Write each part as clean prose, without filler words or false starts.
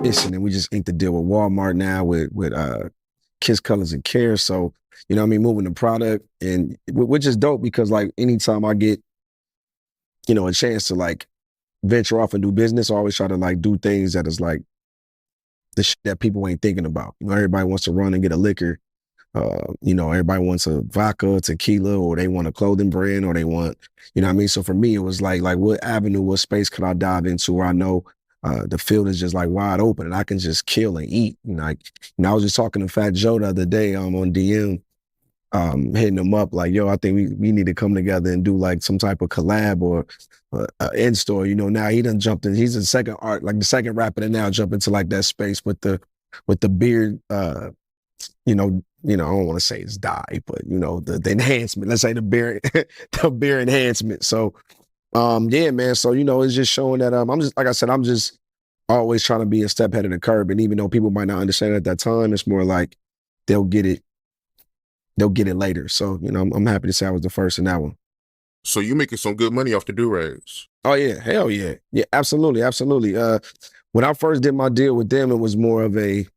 missing, and we just inked the deal with Walmart now with Kiss Colors and Care. So, you know what I mean, moving the product, and which is dope because like anytime I get, you know, a chance to like venture off and do business, I always try to like do things that is like the shit that people ain't thinking about. You know, everybody wants to run and get a liquor. You know, everybody wants a vodka, tequila, or they want a clothing brand, or they want, you know what I mean? So for me, it was like what avenue, what space could I dive into where I know the field is just like wide open and I can just kill and eat. And like, you know, I was just talking to Fat Joe the other day on DM, hitting him up like, yo, I think we need to come together and do like some type of collab or in-store. You know, now he done jumped in. He's the second rapper to now jump into like that space with the beard, I don't want to say it's dye, but you know, the enhancement, let's say the beer, the beer enhancement. So, yeah, man. So, you know, it's just showing that, I'm just, like I said, I'm just always trying to be a step ahead of the curve. And even though people might not understand it at that time, it's more like they'll get it later. So, you know, I'm happy to say I was the first in that one. So you making some good money off the DuRags? Oh yeah. Hell yeah. Yeah, absolutely. Absolutely. When I first did my deal with them, it was more of it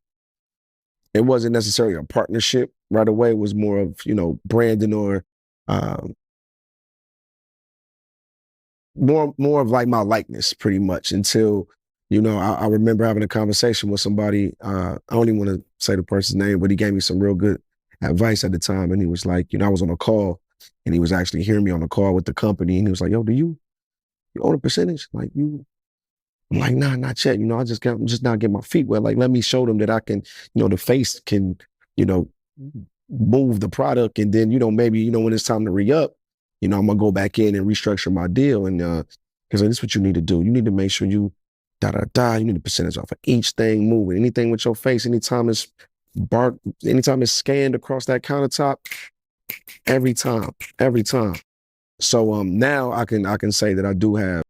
wasn't necessarily a partnership right away. It was more of, you know, branding or more of like my likeness pretty much until, you know, I remember having a conversation with somebody, I don't even want to say the person's name, but he gave me some real good advice at the time. And he was like, you know, I was on a call and he was actually hearing me on the call with the company. And he was like, yo, do you own a percentage? Like I'm like, nah, not yet. You know, I'm just not getting my feet wet. Like, let me show them that I can, you know, the face can, you know, move the product. And then, you know, maybe, you know, when it's time to re-up, you know, I'm gonna go back in and restructure my deal. And because this is what you need to do. You need to make sure you you need a percentage off of each thing moving. Anything with your face, anytime it's scanned across that countertop, every time. So now I can say that I do have.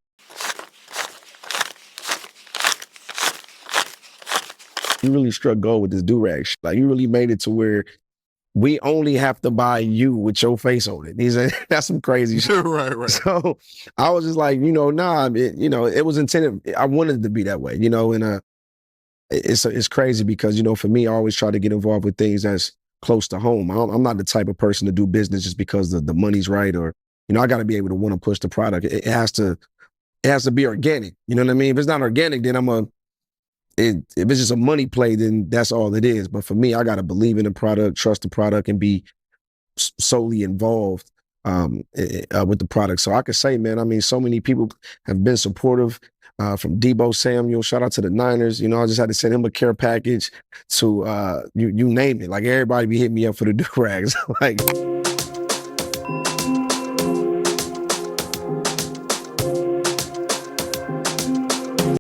You really struck gold with this DuRag shit. Like you really made it to where we only have to buy you with your face on it. That's some crazy shit. Right. So I was just like, you know, nah, it was intended. I wanted it to be that way, you know, and it's crazy because, you know, for me, I always try to get involved with things that's close to home. I'm not the type of person to do business just because the money's right, or, you know, I got to be able to want to push the product. It has to be organic. You know what I mean? If it's not organic, then if it's just a money play, then that's all it is. But for me, I got to believe in the product, trust the product, and be solely involved with the product. So I could say, man, I mean, so many people have been supportive, from Debo Samuel, shout out to the Niners. You know, I just had to send him a care package to, you name it. Like everybody be hitting me up for the DuRags. Like,